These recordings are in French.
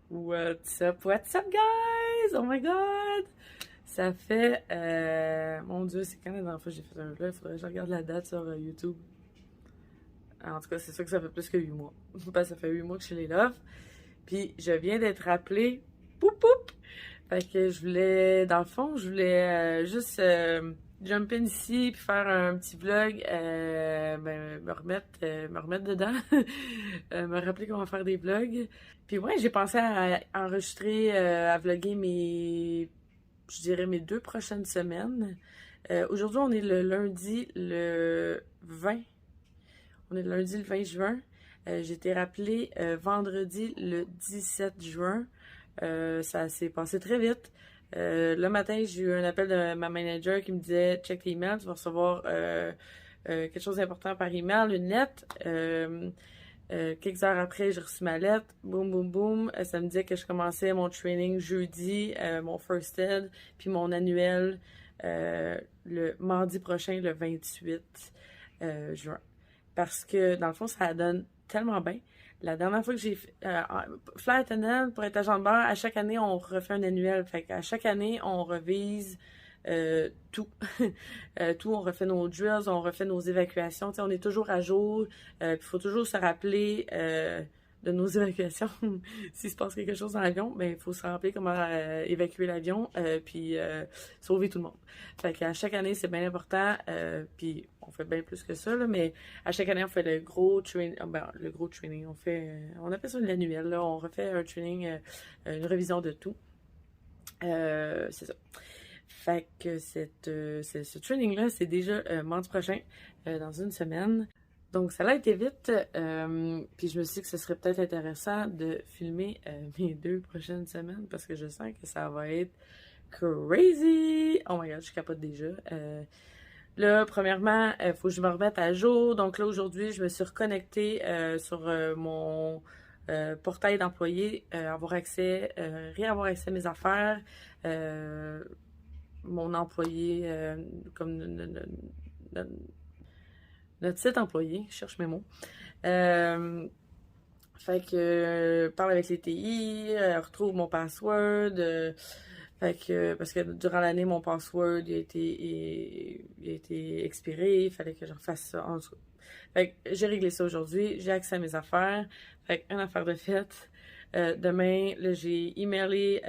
What's up, guys? Oh my god! Ça fait, mon Dieu, c'est quand la dernière fois que j'ai fait un vlog? Faudrait que je regarde la date sur YouTube. En tout cas, c'est sûr que ça fait plus que 8 mois. Parce que ça fait 8 mois que je suis les Love. Puis, je viens d'être appelée. Poup poup! Fait que je voulais, dans le fond, je voulais juste jump in ici puis faire un petit vlog, ben, me remettre dedans, me rappeler comment faire des vlogs. Puis ouais, j'ai pensé à enregistrer, à vlogger je dirais mes 2 prochaines semaines. Aujourd'hui, on est le lundi le 20. On est le lundi le 20 juin. J'ai été rappelée vendredi le 17 juin. Ça s'est passé très vite. Le matin, j'ai eu un appel de ma manager qui me disait check tes emails, tu vas recevoir quelque chose d'important par email, une lettre. Quelques heures après, j'ai reçu ma lettre. Boum, boum, boum. Ça me disait que je commençais mon training jeudi, mon first aid, puis mon annuel le mardi prochain, le 28 juin. Parce que, dans le fond, ça donne tellement bien. La dernière fois que j'ai fait Flight Attendant, pour être agent de bord, à chaque année, on refait un annuel. Fait qu'à chaque année, on revise tout. Tout, on refait nos drills, on refait nos évacuations. T'sais, on est toujours à jour. Il faut toujours se rappeler de nos évacuations. S'il se passe quelque chose dans l'avion, ben il faut se rappeler comment évacuer l'avion, puis sauver tout le monde. Fait qu'à chaque année, c'est bien important. Puis on fait bien plus que ça, là, mais à chaque année, on fait le gros training. Le gros training, on appelle ça l'annuel, là. On refait un training, une révision de tout. C'est ça. Fait que ce training-là, c'est déjà mardi prochain, dans une semaine. Donc, ça a été vite. Puis je me suis dit que ce serait peut-être intéressant de filmer mes 2 prochaines semaines parce que je sens que ça va être crazy! Oh my god, je capote déjà. Là, premièrement, il faut que je me remette à jour. Donc là, aujourd'hui, je me suis reconnectée sur mon portail d'employés, réavoir accès à mes affaires, mon employé, comme notre site employé, je cherche mes mots. Fait que parle avec les TI, retrouve mon password. Fait que parce que durant l'année, mon password il a été expiré, il fallait que je refasse ça. En tout cas. Fait que j'ai réglé ça aujourd'hui, j'ai accès à mes affaires. Fait qu'une affaire de fête. Demain, là, j'ai emailé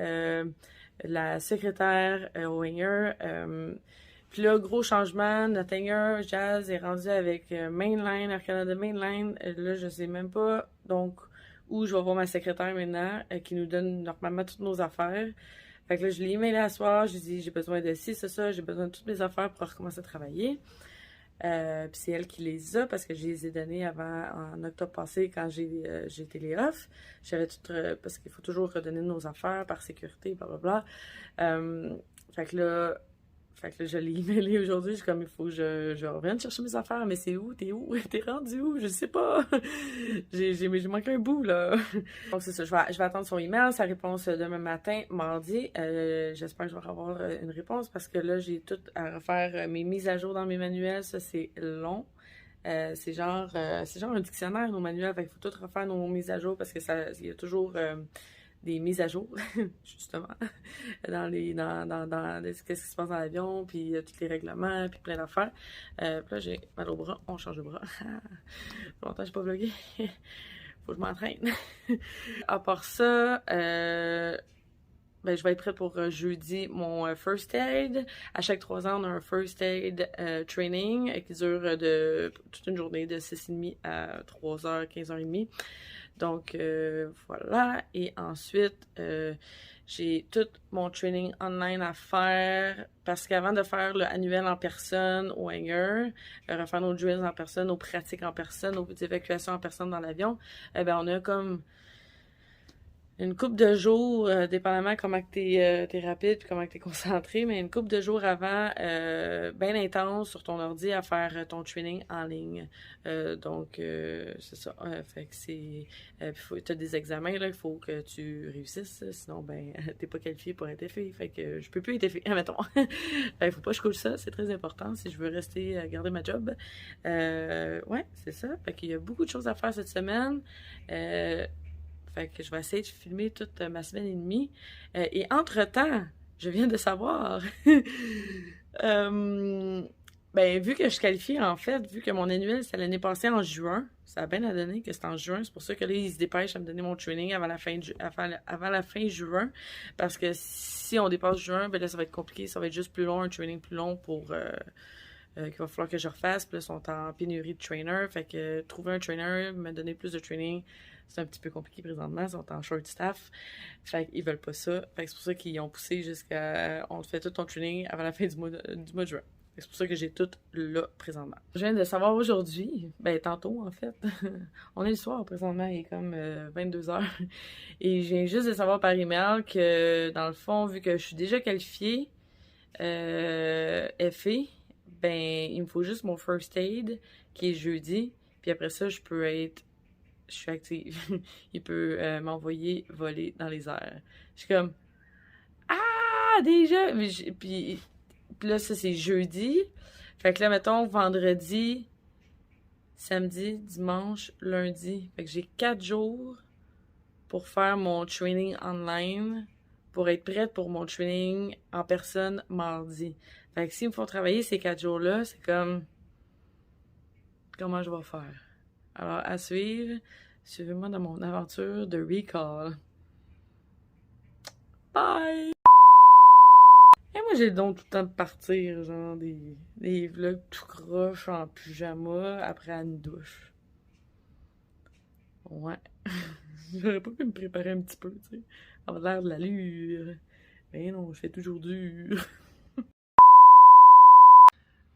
la secrétaire au hangar. Puis là, gros changement, notre hangar Jazz est rendu avec Mainline, Air Canada Mainline. Là, je sais même pas donc où je vais voir ma secrétaire maintenant, qui nous donne normalement toutes nos affaires. Fait que là, je l'ai emailé à soir, j'ai dit j'ai besoin de ci, ça, j'ai besoin de toutes mes affaires pour recommencer à travailler. Puis c'est elle qui les a parce que je les ai données avant, en octobre passé, quand j'ai été les off. J'avais tout, parce qu'il faut toujours redonner nos affaires par sécurité, blablabla. Fait que là, je l'ai emailé aujourd'hui. Je suis comme, il faut que je revienne chercher mes affaires. Mais c'est où? T'es où? T'es rendu où? Je sais pas. J'ai manqué un bout, là. Donc, c'est ça. Je vais attendre son email, sa réponse demain matin, mardi. J'espère que je vais avoir une réponse parce que là, j'ai tout à refaire mes mises à jour dans mes manuels. Ça, c'est long. C'est genre un dictionnaire, nos manuels. Fait qu'il faut tout refaire nos mises à jour parce que il y a toujours des mises à jour, justement, qu'est-ce qui se passe dans l'avion, puis tous les règlements, puis plein d'affaires. Puis là, j'ai mal au bras, on change de bras. Longtemps, j'ai pas vlogué. Faut que je m'entraîne. À part ça, ben, je vais être prête pour jeudi mon first aid. À chaque 3 ans, on a un first aid training qui dure de toute une journée de 6h30 à 3h, 15h30. Donc, voilà. Et ensuite, j'ai tout mon training online à faire parce qu'avant de faire le annuel en personne au hangar, refaire nos drills en personne, nos pratiques en personne, nos évacuations en personne dans l'avion, ben, on a comme une couple de jours, dépendamment comment que t'es rapide puis comment que t'es concentré, mais une couple de jours avant, bien intense sur ton ordi à faire ton training en ligne. Donc, c'est ça. Fait que c'est... t'as des examens, là, il faut que tu réussisses, sinon, ben, t'es pas qualifié pour être FI. Fait que je peux plus être FI, mettons. Il faut pas que je coach ça, c'est très important si je veux rester, garder ma job. Ouais, c'est ça. Fait qu'il y a beaucoup de choses à faire cette semaine. Fait que je vais essayer de filmer toute ma semaine et demie. Et entre-temps, je viens de savoir, ben, vu que je suis qualifiée, en fait, vu que mon annuel, c'est l'année passée en juin, ça a bien à donner que c'est en juin, c'est pour ça que là, ils se dépêchent à me donner mon training avant la fin, avant la fin juin, parce que si on dépasse juin, ben là, ça va être compliqué, ça va être juste plus long, un training plus long pour... qu'il va falloir que je refasse, puis là, ils sont en pénurie de trainers, fait que trouver un trainer, me donner plus de training, c'est un petit peu compliqué présentement, ils sont en short staff, fait qu'ils veulent pas ça, fait que c'est pour ça qu'ils ont poussé jusqu'à, on te fait tout ton training avant la fin du mois de juin. C'est pour ça que j'ai tout là présentement. Je viens de savoir aujourd'hui, ben tantôt en fait, on est le soir présentement, il est comme 22h, et je viens juste de savoir par email que dans le fond, vu que je suis déjà qualifiée, FA, ben il me faut juste mon first aid qui est jeudi, puis après ça je suis active. Il peut m'envoyer voler dans les airs. Je suis comme ah déjà, puis là, ça, c'est jeudi. Fait que là, mettons, vendredi, samedi, dimanche, lundi. Fait que j'ai 4 jours pour faire mon training online, pour être prête pour mon training en personne mardi. Fait que s'il me faut travailler ces 4 jours-là, c'est comme... Comment je vais faire? Alors, à suivre, suivez-moi dans mon aventure de recall. Bye! Et moi, j'ai le don tout le temps de partir, genre des vlogs tout croche en pyjama après une douche. Ouais. J'aurais pas pu me préparer un petit peu, tu sais. Avoir l'air de l'allure. Mais non, je fais toujours dur.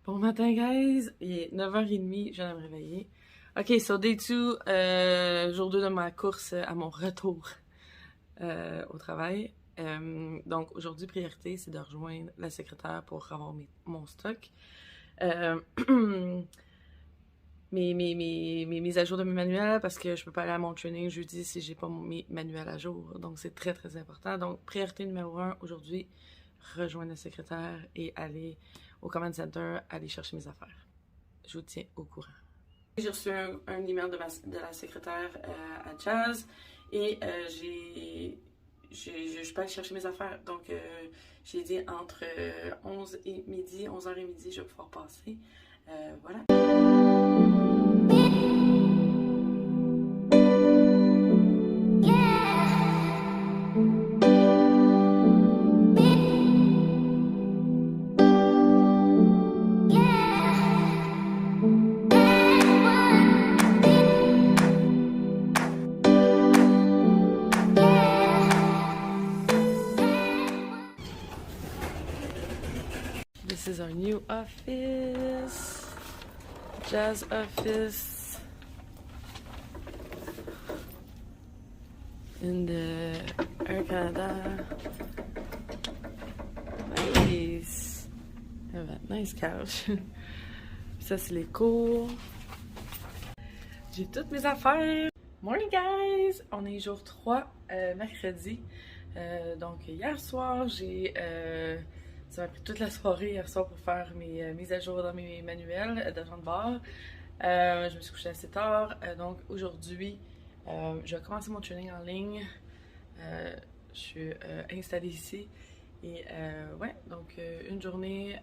Bon matin, guys. Il est 9h30, je viens de me réveiller. Ok, so day 2, jour 2 de ma course à mon retour au travail. Donc aujourd'hui, priorité, c'est de rejoindre la secrétaire pour avoir mon stock. Mes mises à jour de mes manuels parce que je peux pas aller à mon training jeudi si j'ai pas mes manuels à jour. Donc c'est très très important. Donc priorité numéro 1 aujourd'hui, rejoindre la secrétaire et aller au command center, aller chercher mes affaires. Je vous tiens au courant. J'ai reçu un email de la secrétaire à Jazz et je peux aller chercher mes affaires. Donc, j'ai dit entre 11 et midi, 11h et midi, je vais pouvoir passer. Voilà. This is our new office. Jazz office. In the Air Canada. Nice. I have a nice couch. Ça, c'est les cours. J'ai toutes mes affaires. Morning, guys! On est jour 3, mercredi. Donc, hier soir, ça m'a pris toute la soirée hier soir pour faire mes mises à jour dans mes manuels d'agent de bord. Je me suis couchée assez tard. Donc, aujourd'hui, je vais commencer mon training en ligne. Je suis installée ici. Et ouais, donc une journée,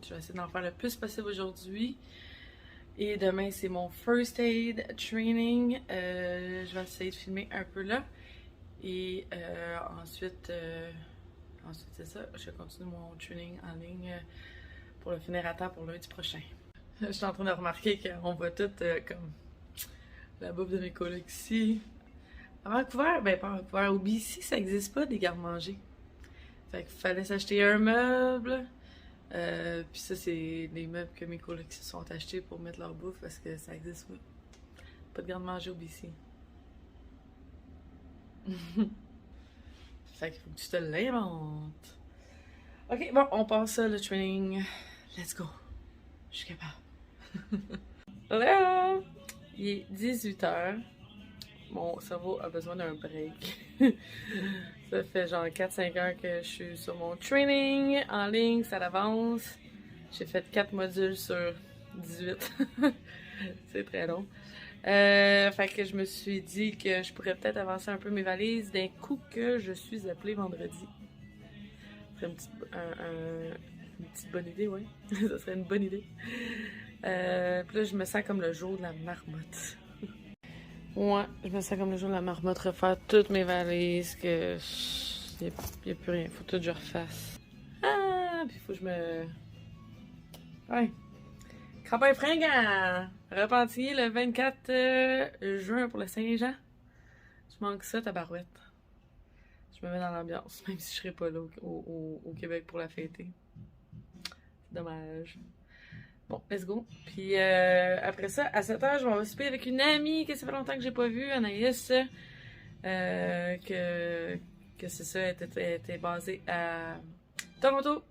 je vais essayer d'en faire le plus possible aujourd'hui. Et demain, c'est mon first aid training. Je vais essayer de filmer un peu là. Et ensuite, c'est ça. Je continue mon training en ligne pour le finir à temps pour lundi prochain. Je suis en train de remarquer qu'on voit tout comme la bouffe de mes collègues ici. À Vancouver, ben pas à Vancouver, au BC, ça n'existe pas des garde-manger. Fait qu'il fallait s'acheter un meuble. Puis ça, c'est les meubles que mes collègues se sont achetés pour mettre leur bouffe parce que ça n'existe pas. Pas de garde-manger au BC. Fait qu'il faut que tu te l'inventes. Ok, bon, on passe ça, le training. Let's go. Je suis capable. Là, il est 18h. Mon cerveau a besoin d'un break. Ça fait genre 4-5 heures que je suis sur mon training en ligne, ça avance. J'ai fait 4 modules sur 18. C'est très long. Fait que je me suis dit que je pourrais peut-être avancer un peu mes valises d'un coup que je suis appelée vendredi. Ça serait une petite bonne idée, ouais. Ça serait une bonne idée. Puis là, je me sens comme le jour de la marmotte. Ouais, je me sens comme le jour de la marmotte, refaire toutes mes valises, que y a plus rien, faut tout que je refasse. Ah, puis faut que je me... Ouais. Campagne fringant! Repentigny le 24 juin pour le Saint-Jean. Je manque ça, tabarouette. Je me mets dans l'ambiance, même si je serai pas là au Québec pour la fêter. C'est dommage. Bon, let's go. Puis après ça, à 7h, je vais souper avec une amie que ça fait longtemps que j'ai pas vue, Anaïs. Que c'est ça, elle était basée à Toronto.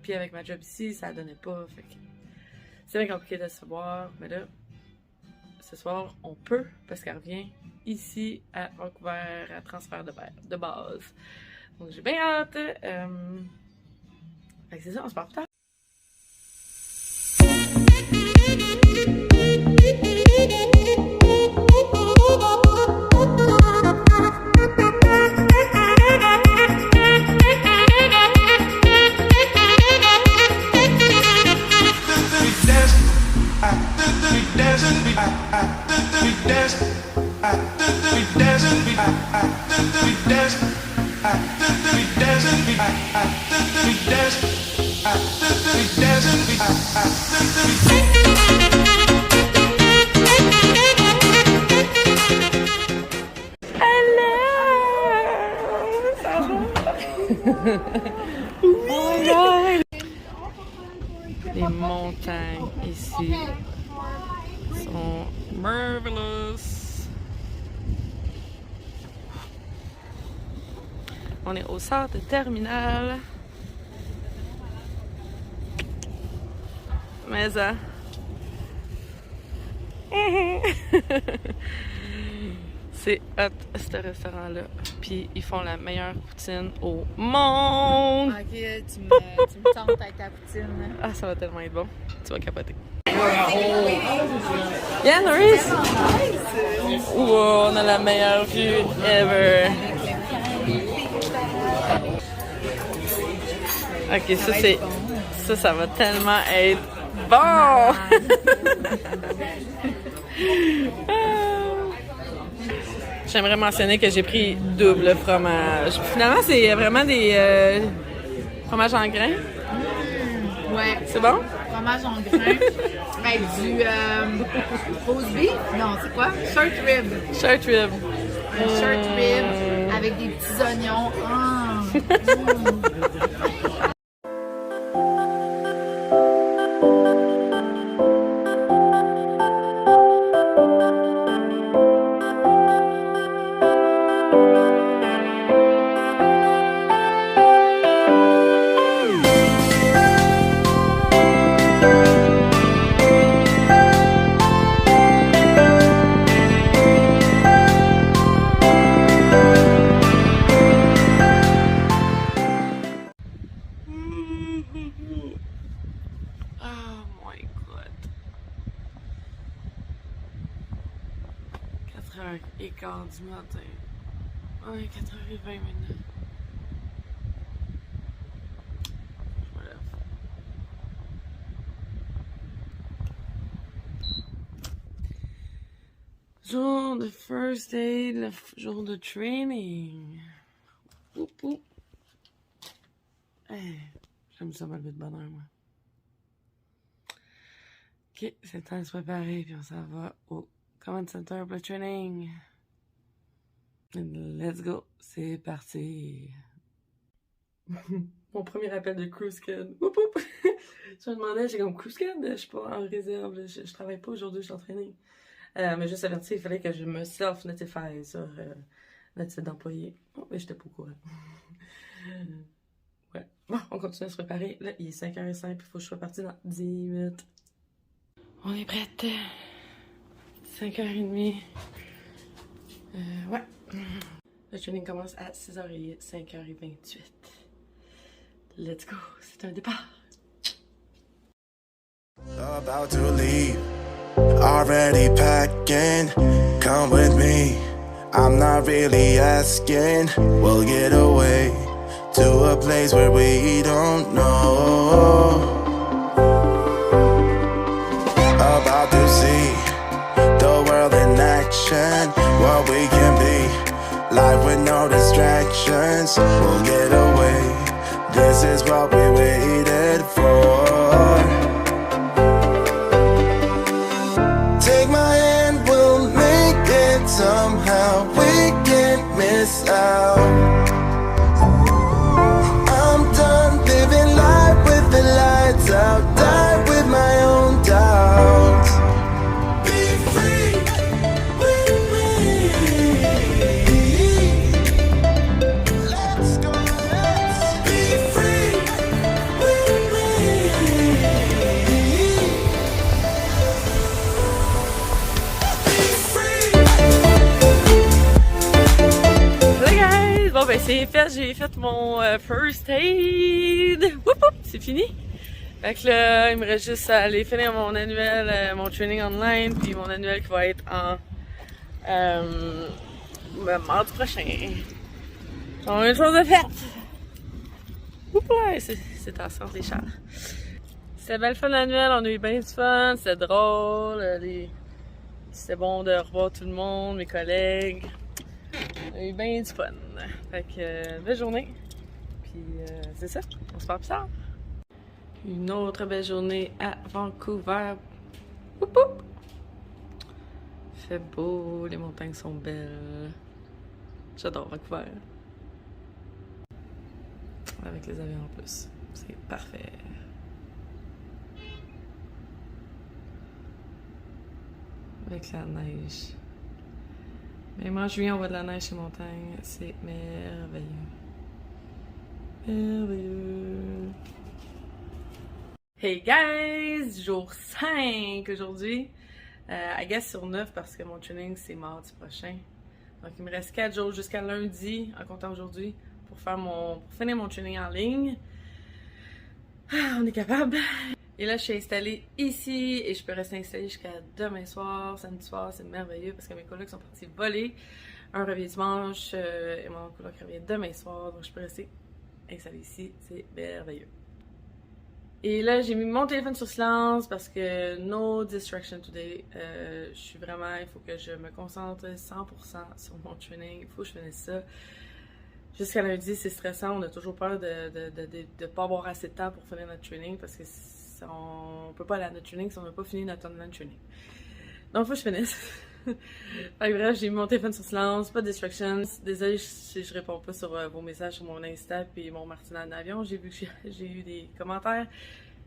Puis avec ma job ici, ça donnait pas. Fait que c'est bien compliqué de se voir. Mais là, ce soir, on peut, parce qu'elle revient ici à Vancouver à transfert de base. Donc j'ai bien hâte. Fait que c'est ça, on se parle plus tard. Oh my god! Les montagnes ici sont marvelous. On est au centre terminal. Mais ça. C'est hot, ce restaurant-là. Puis ils font la meilleure poutine au monde! Ok, tu me tentes avec ta poutine. Ah, ça va tellement être bon. Tu vas capoter. Yeah, Norris! Wow, on a la meilleure vue ever! Ok, ça c'est... Ça va tellement être bon! J'aimerais mentionner que j'ai pris double fromage. Finalement, c'est vraiment des fromages en grains. Ouais. C'est bon? Fromage en grains. Avec du rose beef. Non, c'est quoi? Short rib. Short rib. Un short rib avec des petits oignons. Oh my god. 4h15 du matin. Ouais, 4h20 maintenant. Je me lève. Jour de first aid, le jour de training. Oup, oup. Hey, j'aime ça me lever de bonne heure, moi. Ok, c'est le temps de se préparer, puis on s'en va au Command Center pour le training. And let's go, c'est parti. Mon premier appel de CruiseCAD. Oup oup! Je me demandais, j'ai comme CruiseCAD, je suis pas en réserve, là, je travaille pas aujourd'hui, je suis en training. Mais juste averti, il fallait que je me self-notify sur notre site d'employé. Oh, mais j'étais pas au courant. Ouais. Bon, on continue à se préparer. Là, il est 5h05, il faut que je sois partie dans 10 minutes. On est prête. 5h30. Ouais. Le training commence à 6h et 5h28. Let's go. C'est un départ. About to leave. already packing. Come with me, I'm not really asking. We'll get away to a place where we don't know. About to see the world in action, what we can be, life with no distractions. We'll get away, this is what we waited for. Take my hand, we'll make it somehow. We can't miss out. I'm done living life with the lights out. Die with my own doubts. Be free with me. Let's go, let's be free with me. Hey guys! Bon ben c'est fait, j'ai fait mon first aid! Whoop whoop! C'est fini! Fait que là, il me reste juste à aller finir mon annuel, mon training online, puis mon annuel qui va être en mardi prochain. Donc une chose de faite! Oups là! C'est en sens des chars. C'était belle fun l'annuel, on a eu bien du fun, c'était drôle, c'était bon de revoir tout le monde, mes collègues. On a eu bien du fun. Fait que belle journée. Puis c'est ça, on se parle plus tard. Une autre belle journée à Vancouver. Oup, oup. Fait beau, les montagnes sont belles. J'adore Vancouver. Avec les avions en plus. C'est parfait. Avec la neige. Même en juillet, on voit de la neige sur les montagnes. C'est merveilleux. Merveilleux. Hey guys! Jour 5 aujourd'hui. I guess sur 9 parce que mon training c'est mardi prochain. Donc il me reste 4 jours jusqu'à lundi, en comptant aujourd'hui, pour finir mon training en ligne. Ah, on est capable! Et là, je suis installée ici et je peux rester installée jusqu'à demain soir, samedi soir. C'est merveilleux parce que mes colocs sont partis voler. Un revient dimanche et mon coloc revient demain soir. Donc, je peux rester installée ici. C'est merveilleux. Et là, j'ai mis mon téléphone sur silence parce que no distraction today. Je suis vraiment, il faut que je me concentre 100% sur mon training. Il faut que je finisse ça. Jusqu'à lundi, c'est stressant. On a toujours peur de pas avoir assez de temps pour finir notre training parce que on peut pas aller à notre training si on n'a pas fini notre online training. Donc, il faut que je finisse. Fait que bref, j'ai mis mon téléphone sur silence, pas de distractions. Désolée si je réponds pas sur vos messages sur mon Insta et mon Martina en avion. J'ai vu que j'ai eu des commentaires.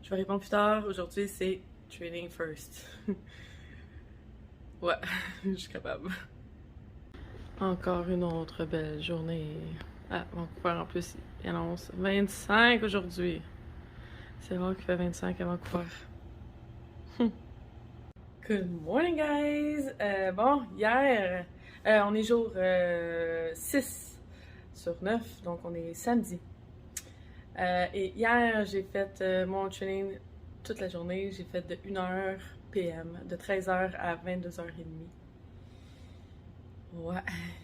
Je vais répondre plus tard. Aujourd'hui, c'est training first. Ouais, je suis capable. Encore une autre belle journée. Ah, Vancouver en plus, il annonce 25 aujourd'hui. C'est rare qu'il fait 25 à Vancouver. Good morning, guys! Bon, hier, on est jour 6 sur 9, donc on est samedi. Et hier, j'ai fait mon training toute la journée. J'ai fait de 1h PM, de 13h à 22h30. Ouais,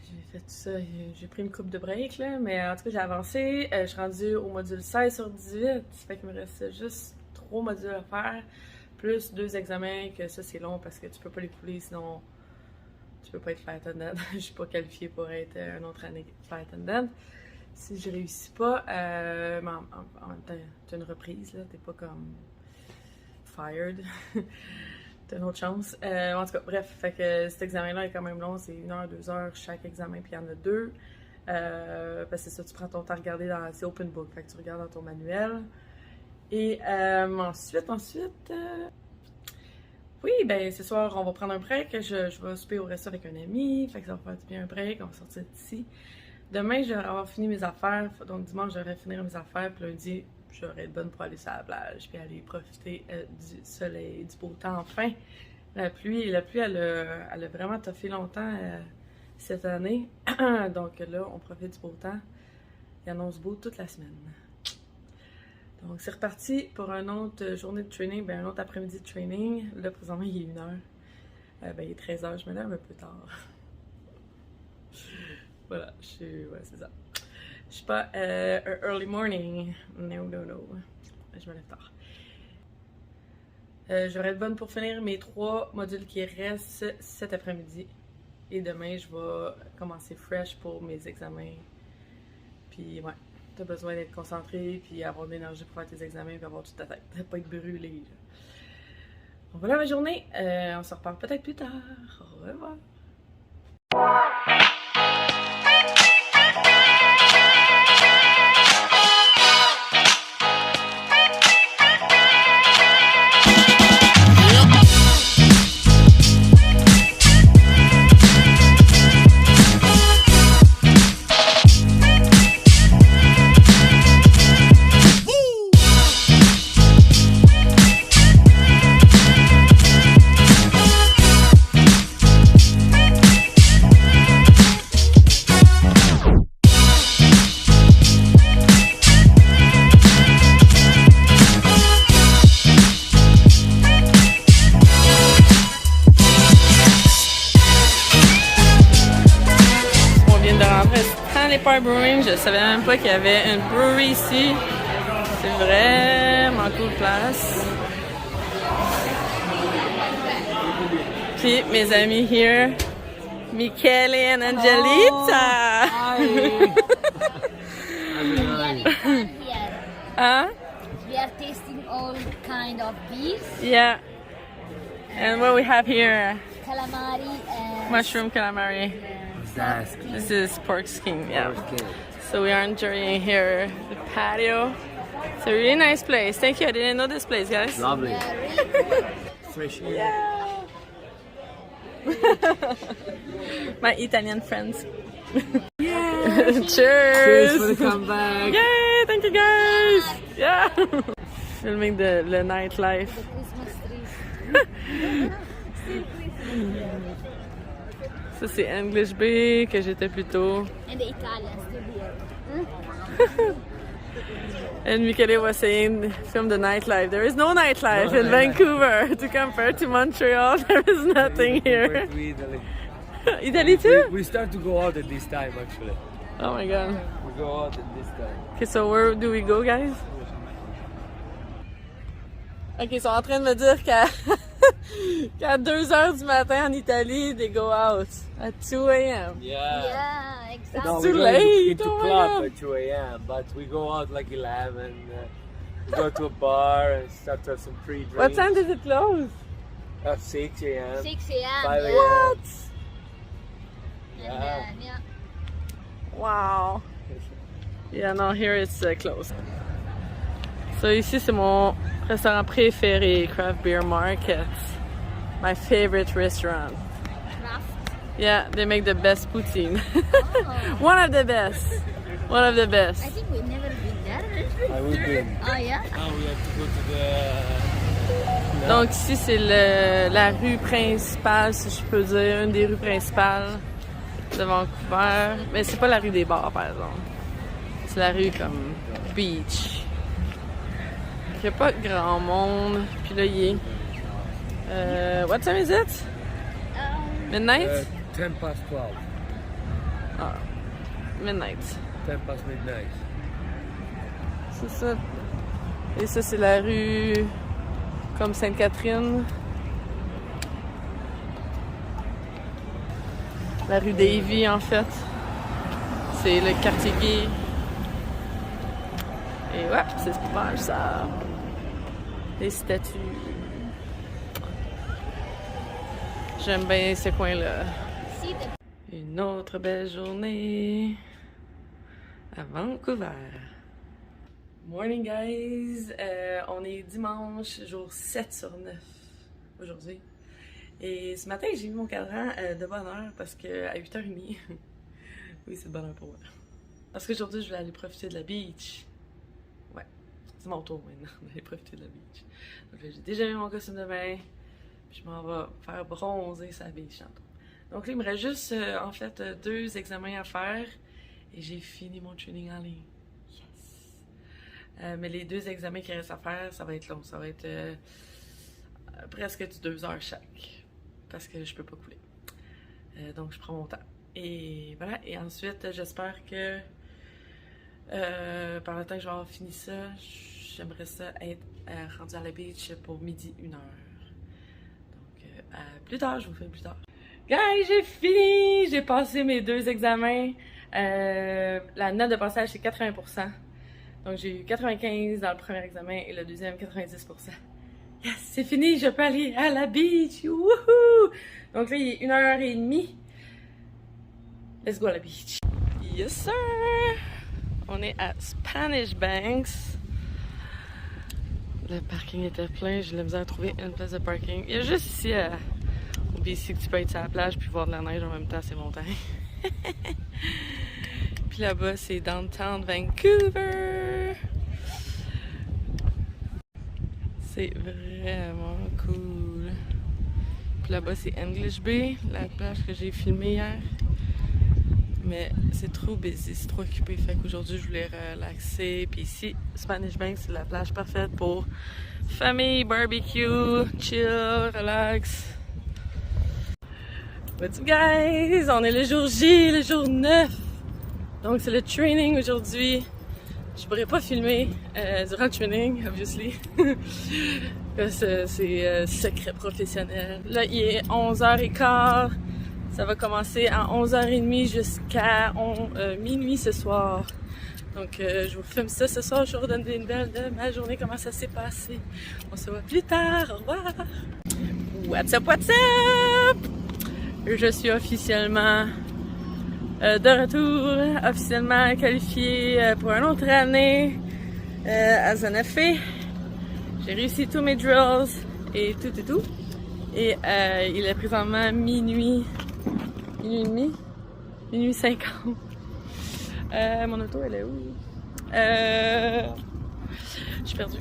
j'ai fait tout ça. J'ai pris une coupe de break, là, mais en tout cas, j'ai avancé. Je suis rendue au module 16 sur 18. Ça fait qu'il me reste juste 3 modules à faire, plus 2 examens, que ça, c'est long parce que tu peux pas les couler, sinon tu peux pas être flight attendant. Je suis pas qualifiée pour être une autre année flight attendant. Si je réussis pas, mais en même temps, t'as une reprise, là, t'es pas comme fired. T'as une autre chance. En tout cas, bref, fait que cet examen-là est quand même long, c'est 1 heure, 2 heures chaque examen, puis il y en a 2. Parce que c'est ça, tu prends ton temps à regarder c'est open book, fait que tu regardes dans ton manuel. Et ensuite, oui, ben ce soir, on va prendre un break. Je vais souper au resto avec un ami, fait que ça va faire du bien un break, on va sortir d'ici. Demain, je vais avoir fini mes affaires, donc dimanche, je devrais finir mes affaires, puis lundi, je devrais être bonne pour aller sur la plage, puis aller profiter du soleil, du beau temps enfin. La pluie, elle a vraiment toffé longtemps cette année, donc là, on profite du beau temps. Il annonce beau toute la semaine. Donc, c'est reparti pour une autre journée de training, ben un autre après-midi de training. Là, présentement, il est 1h. Ben, il est 13h, je me lève un peu tard. Voilà, ouais, c'est ça. Je suis pas early morning. No. Je me lève tard. Je devrais être bonne pour finir mes 3 modules qui restent cet après-midi. Et demain, je vais commencer fresh pour mes examens. Puis, ouais, t'as besoin d'être concentré, puis avoir de l'énergie pour faire tes examens, puis avoir toute ta tête. Pas être brûlé. Donc voilà ma journée. On se reparle peut-être plus tard. Au revoir. Brewing, je savais même pas qu'il y avait une brewery ici. C'est vraiment cool place. Puis mes amis here, Michele and Angelita. Huh? We are tasting all kind of beers, Yeah. And what we have here, calamari and mushroom calamari. That's This is pork skin, yeah. okay. So we are enjoying here the patio. It's a really nice place. Thank you. I didn't know this place, guys. Lovely. Fresh air. My Italian friends. Yeah. Cheers. Cheers for the comeback. Yay! Thank you, guys. Yeah. Filming le nightlife. Christmas trees. Ça c'est English Bay que j'étais plus tôt. And the Italians still here. And Michele was saying, film the nightlife. There is no nightlife in Vancouver to compare to Montreal. There is nothing here. Compared to Italy. Italy too? We start to go out at this time actually. Oh my god. We go out at this time. Okay, so where do we go, guys? Ok, ils sont en train de me dire qu'à 2h du matin en Italie, they go out at 2 a.m. Yeah. Yeah, exactly. No, It's we too go late, into oh my club God. at 2 a.m. But we go out like 11. We go to a bar and start to have some pre-drinks. What time does it close? At 6 a.m. 6 a.m. 5 a.m. What? And then, yeah. Wow. Yeah, no, here it's closed. So ici, c'est mon restaurant préféré, Craft Beer Market. My favorite restaurant. Craft. Yeah, they make the best poutine. Oh. One of the best. One of the best. I think we've never been there. I will be. Oh, yeah? Now we have to go to the... Donc ici, c'est la rue principale, si je peux dire, une des rues principales de Vancouver. Mais c'est pas la rue des bars, par exemple. C'est la rue comme Beach. Il n'y a pas grand monde. Puis là, il est... what time is it? Midnight? 10 past 12. Ah, midnight. 10 past midnight. C'est ça. Et ça, c'est la rue comme Sainte-Catherine. La rue Davy, en fait. C'est le quartier gay. Et ouais, c'est pas mal ça. Les statues. J'aime bien ce coin-là. See the Une autre belle journée à Vancouver. Morning guys! On est dimanche, jour 7 sur 9 aujourd'hui. Et ce matin, j'ai mis mon cadran de bonne heure parce qu'à 8h30, oui, c'est de bonne heure pour moi. Parce qu'aujourd'hui, je vais aller profiter de la beach. Ouais, c'est mon tour maintenant d'aller profiter de la beach. Donc là, j'ai déjà mis mon costume de bain. Puis je m'en vais faire bronzer sa beach tantôt. Donc là, il me reste juste, en fait, 2 examens à faire. Et j'ai fini mon training en ligne. Yes! Mais les 2 examens qui restent à faire, ça va être long. Ça va être presque 2 heures chaque. parce que je peux pas couler. Donc je prends mon temps. Et voilà, et ensuite j'espère que par le temps que je vais avoir fini ça, j'aimerais ça être rendu à la beach pour midi 1h. Donc à plus tard, je vous fais plus tard. Guys, j'ai fini! J'ai passé mes 2 examens. La note de passage c'est 80%. Donc j'ai eu 95 dans le premier examen et le deuxième 90%. Yes, c'est fini, je peux aller à la beach! Wouhou! Donc là, il est 1h30. Let's go à la beach. Yes, sir! On est à Spanish Banks. Le parking était plein, j'ai de la misère à trouver une place de parking. Il y a juste ici au BC que tu peux être sur la plage puis voir de la neige en même temps, c'est montagne. Puis là-bas, c'est Downtown Vancouver. C'est vraiment cool. Puis là-bas, c'est English Bay, la plage que j'ai filmée hier. Mais c'est trop busy, c'est trop occupé. Fait qu'aujourd'hui, je voulais relaxer. Puis ici, Spanish Banks, c'est la plage parfaite pour famille, barbecue, chill, relax. What's up, guys? On est le jour J, le jour 9. Donc, c'est le training aujourd'hui. Je pourrais pas filmer durant le training, obviously. C'est secret professionnel. Là, il est 11h15. Ça va commencer à 11h30 jusqu'à minuit ce soir. Donc, je vous filme ça ce soir. Je vous redonne des nouvelles de ma journée, comment ça s'est passé. On se voit plus tard. Au revoir. What's up, what's up? Je suis officiellement de retour, officiellement qualifiée pour une autre année à Zanafé. J'ai réussi tous mes drills et tout. Et il est présentement minuit et demi, minuit 50. Mon auto, elle est où? Je suis perdue.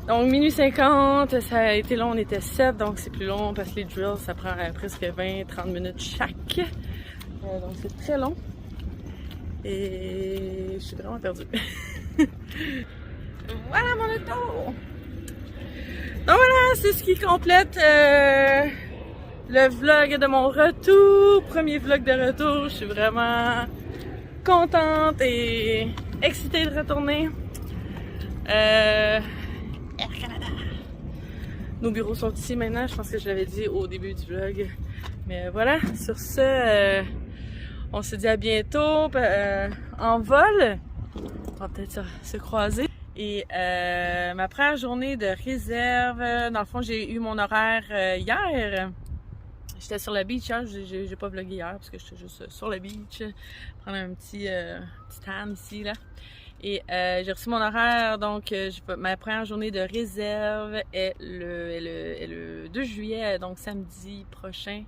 Donc minuit 50, ça a été long, on était 7, donc c'est plus long parce que les drills, ça prend presque 20-30 minutes chaque. Donc c'est très long. Et je suis vraiment perdue. Voilà mon auto! Donc voilà, c'est ce qui complète le vlog de mon retour. Premier vlog de retour. Je suis vraiment contente et excitée de retourner. Air Canada. Nos bureaux sont ici maintenant. Je pense que je l'avais dit au début du vlog. Mais voilà, sur ce, on se dit à bientôt en vol. On va peut-être se croiser. Et ma première journée de réserve, dans le fond, j'ai eu mon horaire hier. J'étais sur la beach hier, j'ai pas vlogué hier parce que j'étais juste sur la beach. Prendre un petit tan ici, là. Et j'ai reçu mon horaire, donc ma première journée de réserve est le 2 juillet, donc samedi prochain.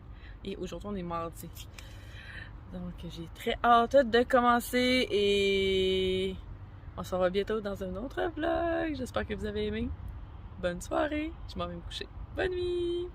Et aujourd'hui, on est mardi. Donc j'ai très hâte de commencer et on se revoit bientôt dans un autre vlog. J'espère que vous avez aimé. Bonne soirée. Je m'en vais me coucher. Bonne nuit.